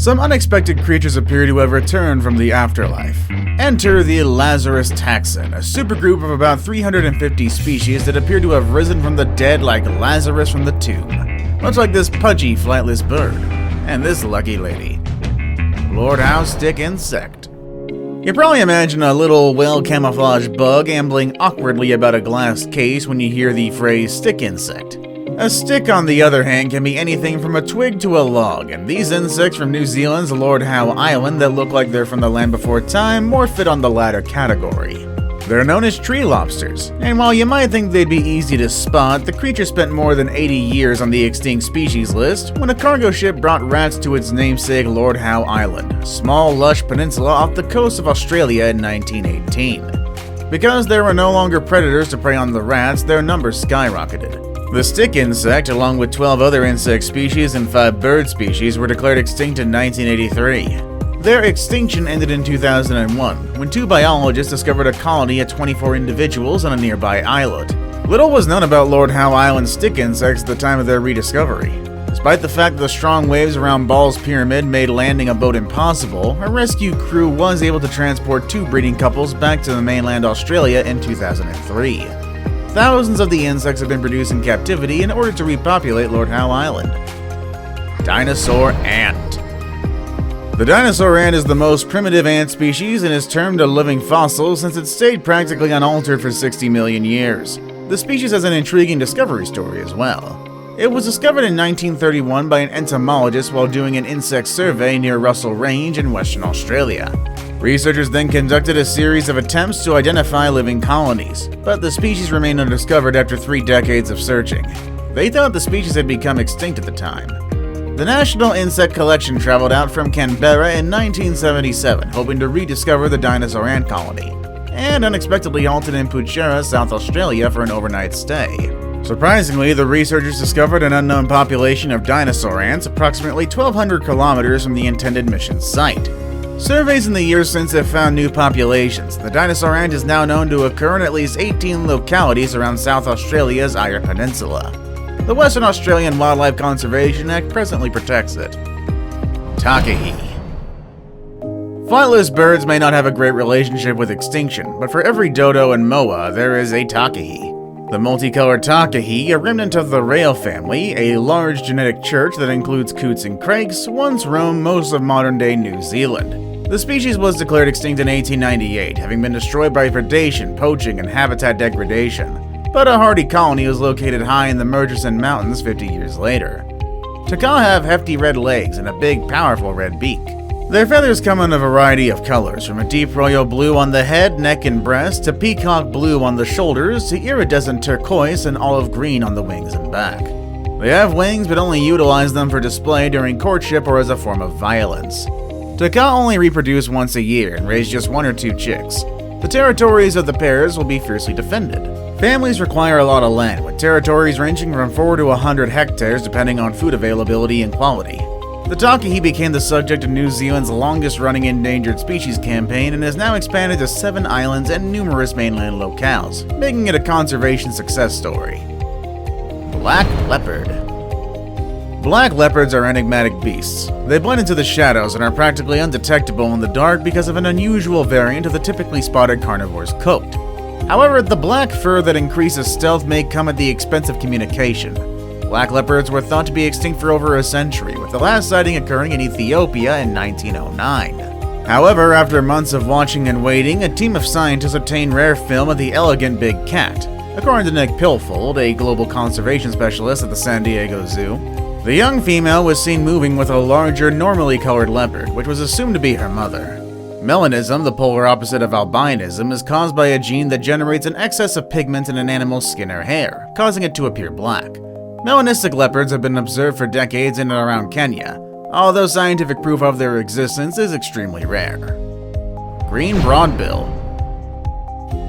Some unexpected creatures appear to have returned from the afterlife. Enter the Lazarus taxon, a supergroup of about 350 species that appear to have risen from the dead like Lazarus from the tomb, much like this pudgy, flightless bird, and this lucky lady. Lord Howe stick insect. You probably imagine a little well-camouflaged bug ambling awkwardly about a glass case when you hear the phrase stick insect. A stick, on the other hand, can be anything from a twig to a log, and these insects from New Zealand's Lord Howe Island that look like they're from the land before time more fit on the latter category. They're known as tree lobsters, and while you might think they'd be easy to spot, the creature spent more than 80 years on the extinct species list when a cargo ship brought rats to its namesake Lord Howe Island, a small lush peninsula off the coast of Australia in 1918. Because there were no longer predators to prey on the rats, their numbers skyrocketed. The stick insect, along with 12 other insect species and 5 bird species, were declared extinct in 1983. Their extinction ended in 2001, when 2 biologists discovered a colony of 24 individuals on a nearby islet. Little was known about Lord Howe Island's stick insects at the time of their rediscovery. Despite the fact that the strong waves around Ball's Pyramid made landing a boat impossible, a rescue crew was able to transport 2 breeding couples back to the mainland Australia in 2003. Thousands of the insects have been produced in captivity in order to repopulate Lord Howe Island. Dinosaur ant. The dinosaur ant is the most primitive ant species and is termed a living fossil since it stayed practically unaltered for 60 million years. The species has an intriguing discovery story as well. It was discovered in 1931 by an entomologist while doing an insect survey near Russell Range in Western Australia. Researchers then conducted a series of attempts to identify living colonies, but the species remained undiscovered after 3 decades of searching. They thought the species had become extinct at the time. The National Insect Collection traveled out from Canberra in 1977, hoping to rediscover the dinosaur ant colony, and unexpectedly halted in Poochera, South Australia for an overnight stay. Surprisingly, the researchers discovered an unknown population of dinosaur ants approximately 1,200 kilometers from the intended mission site. Surveys in the years since have found new populations. The dinosaur ant is now known to occur in at least 18 localities around South Australia's Eyre Peninsula. The Western Australian Wildlife Conservation Act presently protects it. Takahe. Flightless birds may not have a great relationship with extinction, but for every dodo and moa, there is a takahe. The multicolored takahe, a remnant of the rail family, a large genetic church that includes coots and crakes, once roamed most of modern-day New Zealand. The species was declared extinct in 1898, having been destroyed by predation, poaching, and habitat degradation. But a hardy colony was located high in the Murchison Mountains 50 years later. Takahe have hefty red legs and a big, powerful red beak. Their feathers come in a variety of colors, from a deep royal blue on the head, neck, and breast, to peacock blue on the shoulders, to iridescent turquoise and olive green on the wings and back. They have wings but only utilize them for display during courtship or as a form of violence. Takahe only reproduce once a year and raise just 1 or 2 chicks. The territories of the pairs will be fiercely defended. Families require a lot of land, with territories ranging from 4 to 100 hectares depending on food availability and quality. The takahe became the subject of New Zealand's longest-running endangered species campaign and has now expanded to 7 islands and numerous mainland locales, making it a conservation success story. Black leopard. Black leopards are enigmatic beasts. They blend into the shadows and are practically undetectable in the dark because of an unusual variant of the typically spotted carnivore's coat. However, the black fur that increases stealth may come at the expense of communication. Black leopards were thought to be extinct for over a century, with the last sighting occurring in Ethiopia in 1909. However, after months of watching and waiting, a team of scientists obtained rare film of the elegant big cat. According to Nick Pilfold, a global conservation specialist at the San Diego Zoo, the young female was seen moving with a larger, normally colored leopard, which was assumed to be her mother. Melanism, the polar opposite of albinism, is caused by a gene that generates an excess of pigment in an animal's skin or hair, causing it to appear black. Melanistic leopards have been observed for decades in and around Kenya, although scientific proof of their existence is extremely rare. Green broadbill.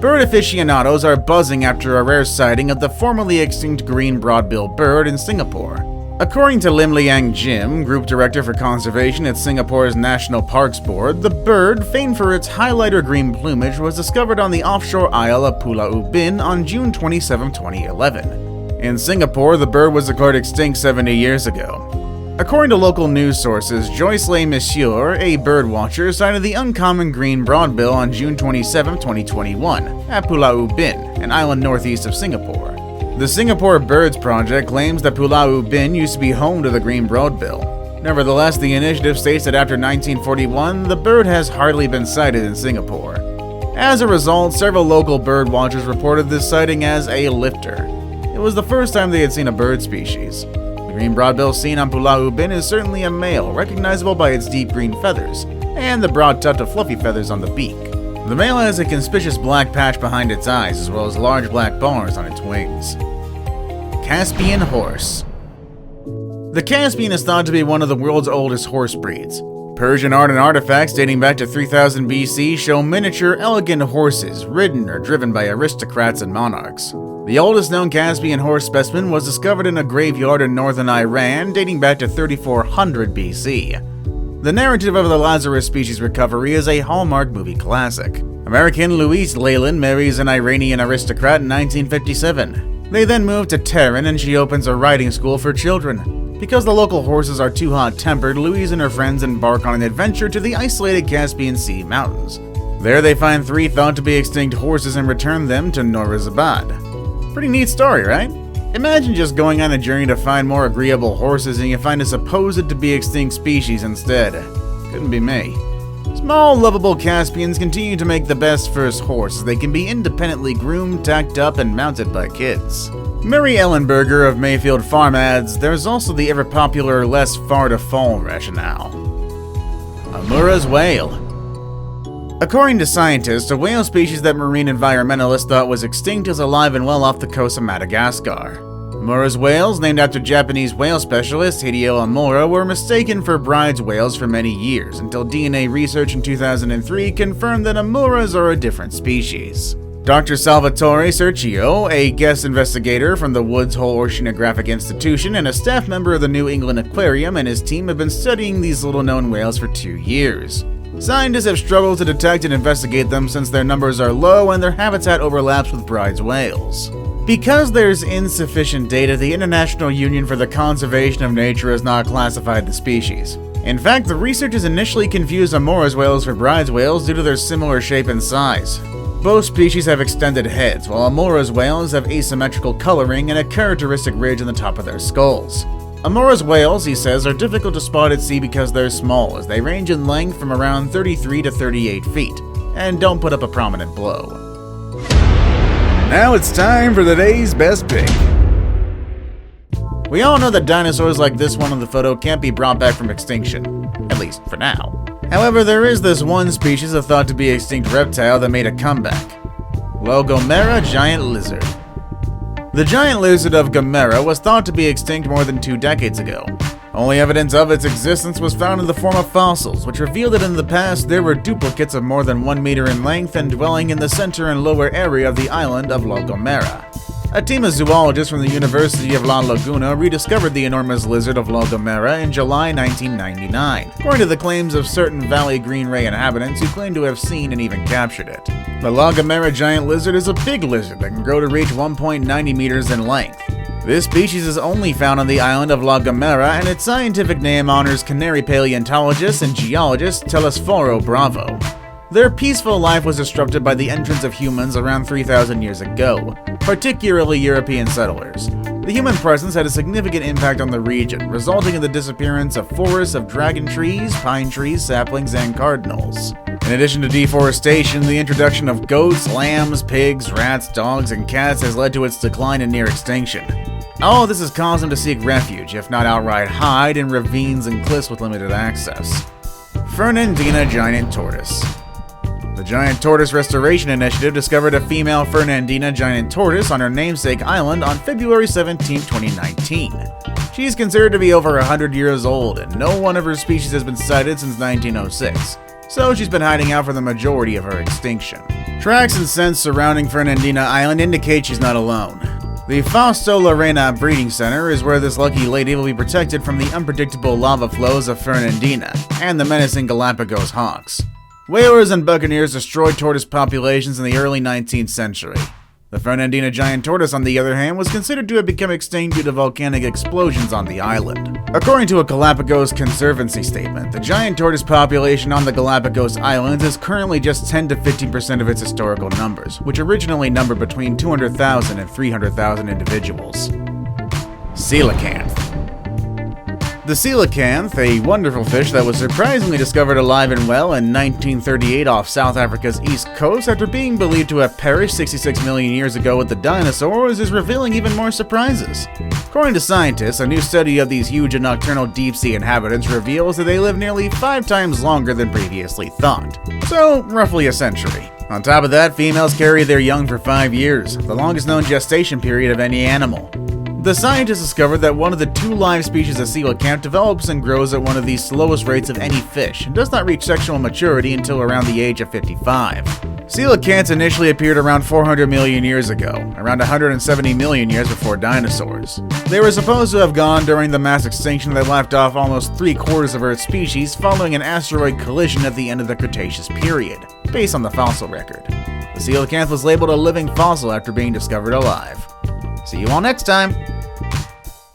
Bird aficionados are buzzing after a rare sighting of the formerly extinct green broadbill bird in Singapore. According to Lim Liang Jim, Group Director for Conservation at Singapore's National Parks Board, the bird, famed for its highlighter green plumage, was discovered on the offshore isle of Pulau Ubin on June 27, 2011. In Singapore, the bird was declared extinct 70 years ago. According to local news sources, Joyce Le Monsieur, a birdwatcher, sighted the uncommon green broadbill on June 27, 2021, at Pulau Ubin, an island northeast of Singapore. The Singapore Birds Project claims that Pulau Ubin used to be home to the green broadbill. Nevertheless, the initiative states that after 1941, the bird has hardly been sighted in Singapore. As a result, several local bird watchers reported this sighting as a lifter. It was the first time they had seen a bird species. The green broadbill seen on Pulau Ubin is certainly a male, recognizable by its deep green feathers, and the broad tuft of fluffy feathers on the beak. The male has a conspicuous black patch behind its eyes, as well as large black bars on its wings. Caspian horse. The Caspian is thought to be one of the world's oldest horse breeds. Persian art and artifacts dating back to 3000 BC show miniature, elegant horses ridden or driven by aristocrats and monarchs. The oldest known Caspian horse specimen was discovered in a graveyard in northern Iran dating back to 3400 BC. The narrative of the Lazarus species recovery is a Hallmark movie classic. American Louise Leyland marries an Iranian aristocrat in 1957. They then move to Tehran and she opens a riding school for children. Because the local horses are too hot-tempered, Louise and her friends embark on an adventure to the isolated Caspian Sea mountains. There they find 3 thought to be extinct horses and return them to Norazabad. Pretty neat story, right? Imagine just going on a journey to find more agreeable horses and you find a supposed to be extinct species instead. Couldn't be me. Small, lovable Caspians continue to make the best first horse as they can be independently groomed, tacked up, and mounted by kids. Mary Ellenberger of Mayfield Farm adds, there's also the ever-popular less far to fall rationale. Amura's whale. According to scientists, a whale species that marine environmentalists thought was extinct is alive and well off the coast of Madagascar. Amura's whales, named after Japanese whale specialist Hideo Amura, were mistaken for Bride's whales for many years, until DNA research in 2003 confirmed that Amuras are a different species. Dr. Salvatore Cerchio, a guest investigator from the Woods Hole Oceanographic Institution and a staff member of the New England Aquarium, and his team have been studying these little-known whales for 2 years. Scientists have struggled to detect and investigate them since their numbers are low and their habitat overlaps with Bride's whales. Because there's insufficient data, the International Union for the Conservation of Nature has not classified the species. In fact, the researchers initially confused Amura's whales for Bride's whales due to their similar shape and size. Both species have extended heads, while Amura's whales have asymmetrical coloring and a characteristic ridge on the top of their skulls. Amura's whales, he says, are difficult to spot at sea because they're small, as they range in length from around 33 to 38 feet, and don't put up a prominent blow. Now it's time for the day's best pick. We all know that dinosaurs like this one in the photo can't be brought back from extinction, at least for now. However, there is this one species of thought to be extinct reptile that made a comeback. Logomera giant lizard. The giant lizard of Gomera was thought to be extinct more than 2 decades ago. Only evidence of its existence was found in the form of fossils, which revealed that in the past there were duplicates of more than 1 meter in length and dwelling in the center and lower area of the island of La Gomera. A team of zoologists from the University of La Laguna rediscovered the enormous lizard of La Gomera in July 1999, according to the claims of certain Valley Green Ray inhabitants who claim to have seen and even captured it. The La Gomera giant lizard is a big lizard that can grow to reach 1.90 meters in length. This species is only found on the island of La Gomera, and its scientific name honors Canary paleontologist and geologist Telesforo Bravo. Their peaceful life was disrupted by the entrance of humans around 3,000 years ago, particularly European settlers. The human presence had a significant impact on the region, resulting in the disappearance of forests of dragon trees, pine trees, saplings, and cardinals. In addition to deforestation, the introduction of goats, lambs, pigs, rats, dogs, and cats has led to its decline and near extinction. All of this has caused them to seek refuge, if not outright hide, in ravines and cliffs with limited access. Fernandina giant tortoise. The Giant Tortoise Restoration Initiative discovered a female Fernandina giant tortoise on her namesake island on February 17, 2019. She is considered to be over 100 years old, and no one of her species has been sighted since 1906, so she's been hiding out for the majority of her extinction. Tracks and scents surrounding Fernandina Island indicate she's not alone. The Fausto Lorena Breeding Center is where this lucky lady will be protected from the unpredictable lava flows of Fernandina and the menacing Galapagos hawks. Whalers and buccaneers destroyed tortoise populations in the early 19th century. The Fernandina giant tortoise, on the other hand, was considered to have become extinct due to volcanic explosions on the island. According to a Galapagos Conservancy statement, the giant tortoise population on the Galapagos Islands is currently just 10 to 15% of its historical numbers, which originally numbered between 200,000 and 300,000 individuals. Coelacanth. The coelacanth, a wonderful fish that was surprisingly discovered alive and well in 1938 off South Africa's east coast after being believed to have perished 66 million years ago with the dinosaurs, is revealing even more surprises. According to scientists, a new study of these huge and nocturnal deep-sea inhabitants reveals that they live nearly 5 times longer than previously thought, so roughly a century. On top of that, females carry their young for 5 years, the longest known gestation period of any animal. The scientists discovered that one of the 2 live species of coelacanth develops and grows at one of the slowest rates of any fish and does not reach sexual maturity until around the age of 55. Coelacanths initially appeared around 400 million years ago, around 170 million years before dinosaurs. They were supposed to have gone during the mass extinction that left off almost 3/4 of Earth's species following an asteroid collision at the end of the Cretaceous period, based on the fossil record. The coelacanth was labeled a living fossil after being discovered alive. See you all next time!